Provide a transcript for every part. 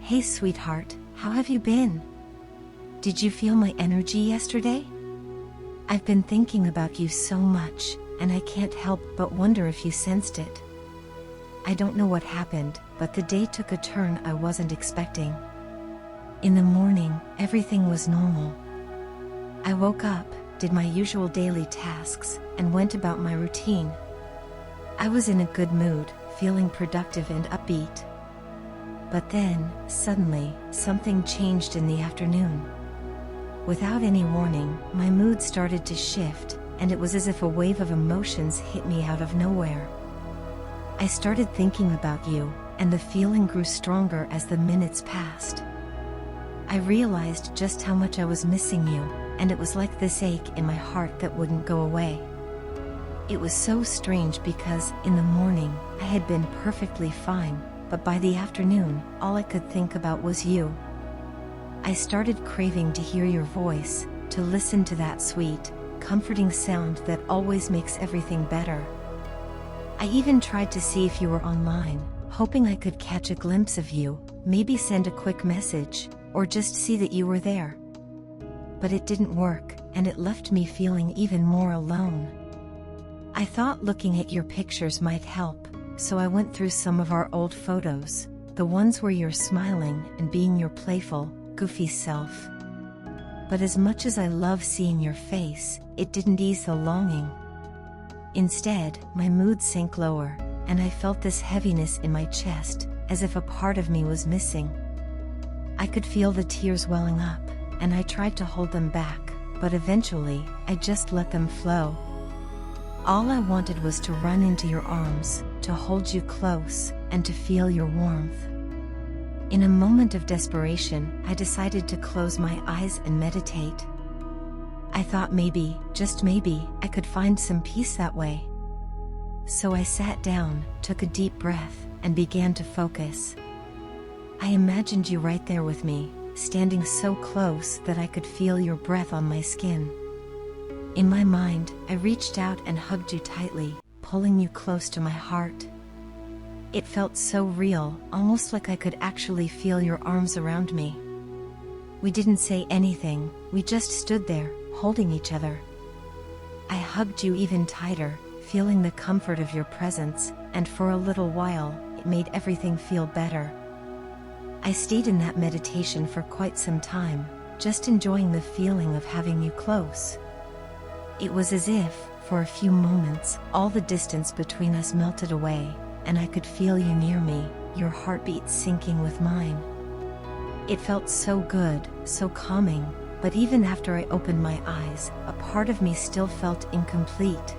Hey sweetheart, how have you been? Did you feel my energy yesterday? I've been thinking about you so much, and I can't help but wonder if you sensed it. I don't know what happened, but the day took a turn I wasn't expecting. In the morning, everything was normal. I woke up, did my usual daily tasks, and went about my routine. I was in a good mood, feeling productive and upbeat. But then, suddenly, something changed in the afternoon. Without any warning, my mood started to shift, and it was as if a wave of emotions hit me out of nowhere. I started thinking about you, and the feeling grew stronger as the minutes passed. I realized just how much I was missing you, and it was like this ache in my heart that wouldn't go away. It was so strange because, in the morning, I had been perfectly fine, but by the afternoon, all I could think about was you. I started craving to hear your voice, to listen to that sweet, comforting sound that always makes everything better. I even tried to see if you were online, hoping I could catch a glimpse of you, maybe send a quick message, or just see that you were there. But it didn't work, and it left me feeling even more alone. I thought looking at your pictures might help, so I went through some of our old photos, the ones where you're smiling and being your playful, goofy self. But as much as I love seeing your face, it didn't ease the longing. Instead, my mood sank lower, and I felt this heaviness in my chest, as if a part of me was missing. I could feel the tears welling up, and I tried to hold them back, but eventually, I just let them flow. All I wanted was to run into your arms, to hold you close, and to feel your warmth. In a moment of desperation, I decided to close my eyes and meditate. I thought maybe, just maybe, I could find some peace that way. So I sat down, took a deep breath, and began to focus. I imagined you right there with me, standing so close that I could feel your breath on my skin. In my mind, I reached out and hugged you tightly, pulling you close to my heart. It felt so real, almost like I could actually feel your arms around me. We didn't say anything, we just stood there, holding each other. I hugged you even tighter, feeling the comfort of your presence, and for a little while, it made everything feel better. I stayed in that meditation for quite some time, just enjoying the feeling of having you close. It was as if, for a few moments, all the distance between us melted away, and I could feel you near me, your heartbeat syncing with mine. It felt so good, so calming, but even after I opened my eyes, a part of me still felt incomplete.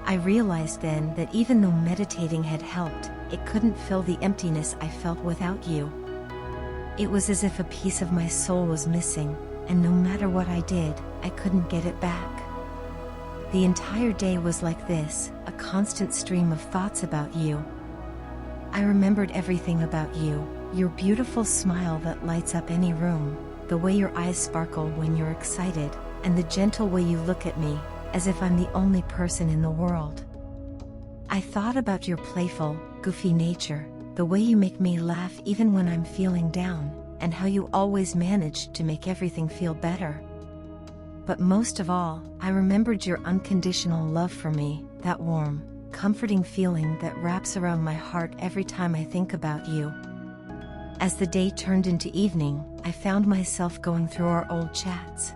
I realized then that even though meditating had helped, it couldn't fill the emptiness I felt without you. It was as if a piece of my soul was missing, and no matter what I did, I couldn't get it back. The entire day was like this, a constant stream of thoughts about you. I remembered everything about you, your beautiful smile that lights up any room, the way your eyes sparkle when you're excited, and the gentle way you look at me, as if I'm the only person in the world. I thought about your playful, goofy nature, the way you make me laugh even when I'm feeling down, and how you always manage to make everything feel better. But most of all, I remembered your unconditional love for me, that warm, comforting feeling that wraps around my heart every time I think about you. As the day turned into evening, I found myself going through our old chats.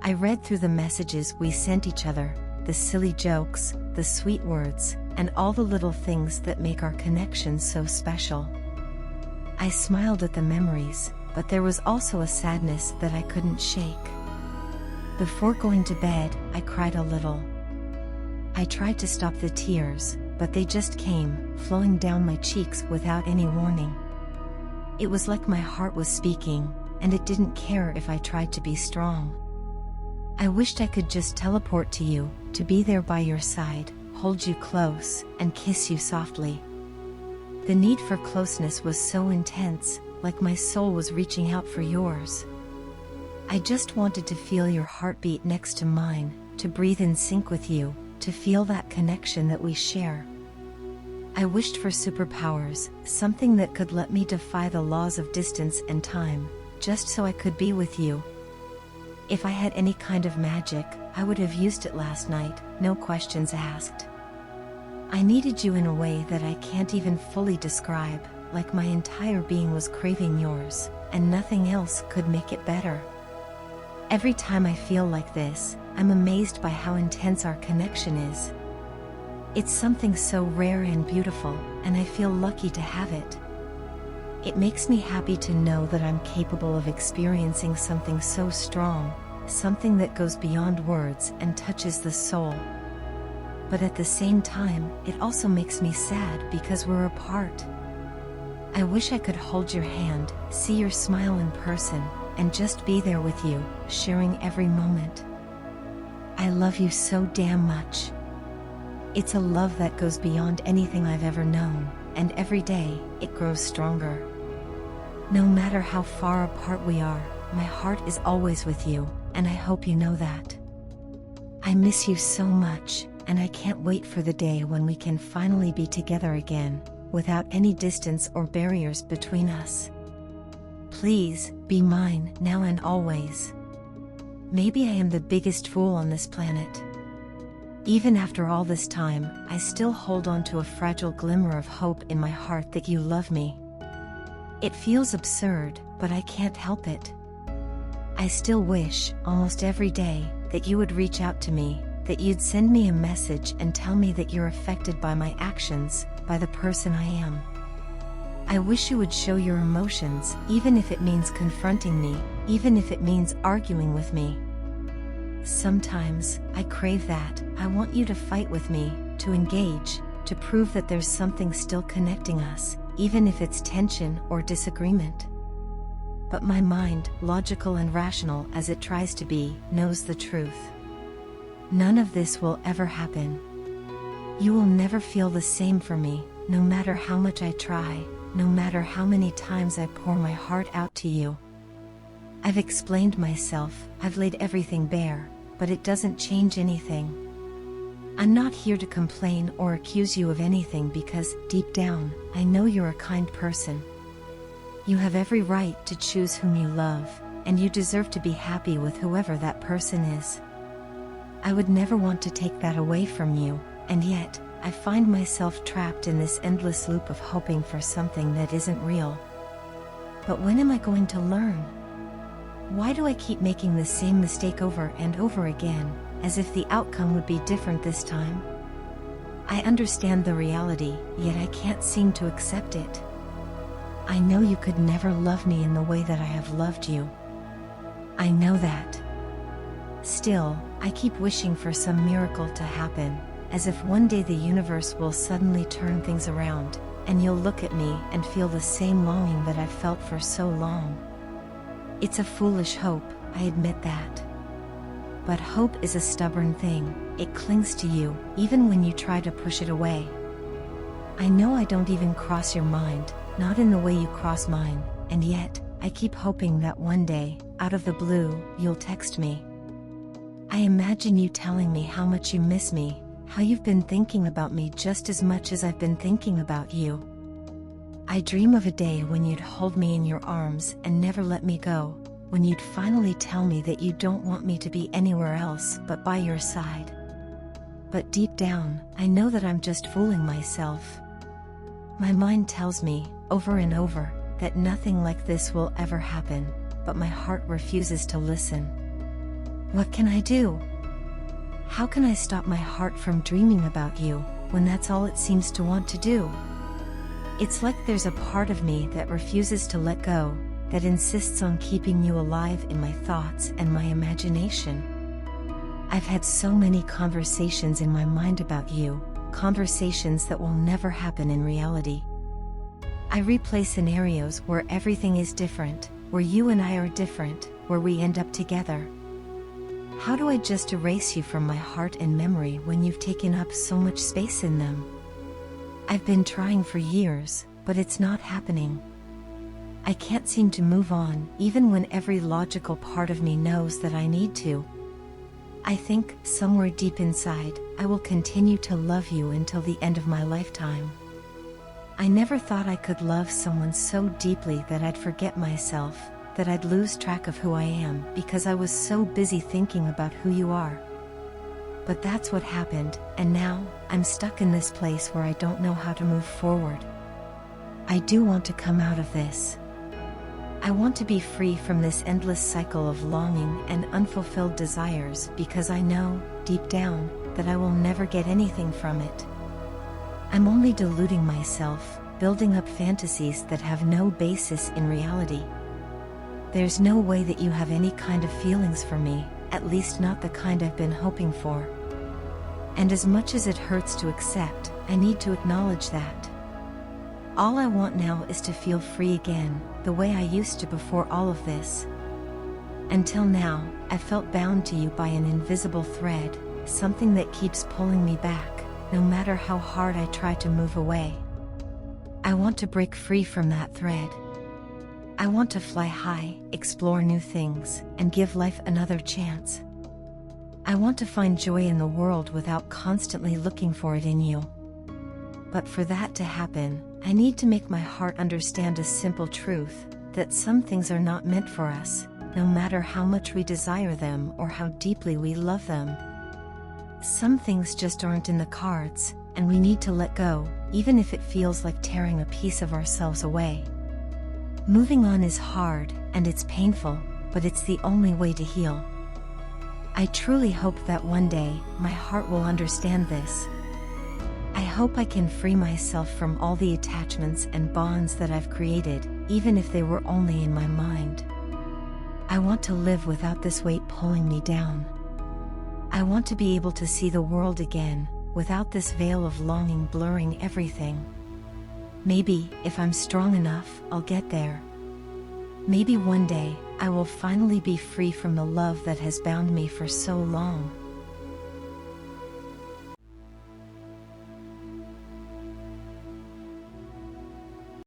I read through the messages we sent each other, the silly jokes, the sweet words, and all the little things that make our connection so special. I smiled at the memories, but there was also a sadness that I couldn't shake. Before going to bed, I cried a little. I tried to stop the tears, but they just came, flowing down my cheeks without any warning. It was like my heart was speaking, and it didn't care if I tried to be strong. I wished I could just teleport to you, to be there by your side, hold you close, and kiss you softly. The need for closeness was so intense, like my soul was reaching out for yours. I just wanted to feel your heartbeat next to mine, to breathe in sync with you, to feel that connection that we share. I wished for superpowers, something that could let me defy the laws of distance and time, just so I could be with you. If I had any kind of magic, I would have used it last night, no questions asked. I needed you in a way that I can't even fully describe, like my entire being was craving yours, and nothing else could make it better. Every time I feel like this, I'm amazed by how intense our connection is. It's something so rare and beautiful, and I feel lucky to have it. It makes me happy to know that I'm capable of experiencing something so strong, something that goes beyond words and touches the soul. But at the same time, it also makes me sad because we're apart. I wish I could hold your hand, see your smile in person, and just be there with you, sharing every moment. I love you so damn much. It's a love that goes beyond anything I've ever known, and every day, it grows stronger. No matter how far apart we are, my heart is always with you, and I hope you know that. I miss you so much, and I can't wait for the day when we can finally be together again, without any distance or barriers between us. Please, be mine, now and always. Maybe I am the biggest fool on this planet. Even after all this time, I still hold on to a fragile glimmer of hope in my heart that you love me. It feels absurd, but I can't help it. I still wish, almost every day, that you would reach out to me, that you'd send me a message and tell me that you're affected by my actions, by the person I am. I wish you would show your emotions, even if it means confronting me, even if it means arguing with me. Sometimes, I crave that. I want you to fight with me, to engage, to prove that there's something still connecting us, even if it's tension or disagreement. But my mind, logical and rational as it tries to be, knows the truth. None of this will ever happen. You will never feel the same for me, no matter how much I try, no matter how many times I pour my heart out to you. I've explained myself, I've laid everything bare, but it doesn't change anything. I'm not here to complain or accuse you of anything because, deep down, I know you're a kind person. You have every right to choose whom you love, and you deserve to be happy with whoever that person is. I would never want to take that away from you, and yet, I find myself trapped in this endless loop of hoping for something that isn't real. But when am I going to learn? Why do I keep making the same mistake over and over again, as if the outcome would be different this time? I understand the reality, yet I can't seem to accept it. I know you could never love me in the way that I have loved you. I know that. Still, I keep wishing for some miracle to happen, as if one day the universe will suddenly turn things around, and you'll look at me and feel the same longing that I've felt for so long. It's a foolish hope, I admit that. But hope is a stubborn thing, it clings to you, even when you try to push it away. I know I don't even cross your mind, not in the way you cross mine, and yet, I keep hoping that one day, out of the blue, you'll text me. I imagine you telling me how much you miss me, how you've been thinking about me just as much as I've been thinking about you. I dream of a day when you'd hold me in your arms and never let me go, when you'd finally tell me that you don't want me to be anywhere else but by your side. But deep down, I know that I'm just fooling myself. My mind tells me, over and over, that nothing like this will ever happen, but my heart refuses to listen. What can I do? How can I stop my heart from dreaming about you, when that's all it seems to want to do? It's like there's a part of me that refuses to let go, that insists on keeping you alive in my thoughts and my imagination. I've had so many conversations in my mind about you, conversations that will never happen in reality. I replay scenarios where everything is different, where you and I are different, where we end up together. How do I just erase you from my heart and memory when you've taken up so much space in them? I've been trying for years, but it's not happening. I can't seem to move on, even when every logical part of me knows that I need to. I think, somewhere deep inside, I will continue to love you until the end of my lifetime. I never thought I could love someone so deeply that I'd forget myself, that I'd lose track of who I am because I was so busy thinking about who you are. But that's what happened, and now, I'm stuck in this place where I don't know how to move forward. I do want to come out of this. I want to be free from this endless cycle of longing and unfulfilled desires because I know, deep down, that I will never get anything from it. I'm only deluding myself, building up fantasies that have no basis in reality. There's no way that you have any kind of feelings for me, at least not the kind I've been hoping for. And as much as it hurts to accept, I need to acknowledge that. All I want now is to feel free again, the way I used to before all of this. Until now, I felt bound to you by an invisible thread, something that keeps pulling me back, no matter how hard I try to move away. I want to break free from that thread. I want to fly high, explore new things, and give life another chance. I want to find joy in the world without constantly looking for it in you. But for that to happen, I need to make my heart understand a simple truth, that some things are not meant for us, no matter how much we desire them or how deeply we love them. Some things just aren't in the cards, and we need to let go, even if it feels like tearing a piece of ourselves away. Moving on is hard, and it's painful, but it's the only way to heal. I truly hope that one day, my heart will understand this. I hope I can free myself from all the attachments and bonds that I've created, even if they were only in my mind. I want to live without this weight pulling me down. I want to be able to see the world again, without this veil of longing blurring everything. Maybe, if I'm strong enough, I'll get there. Maybe one day, I will finally be free from the love that has bound me for so long.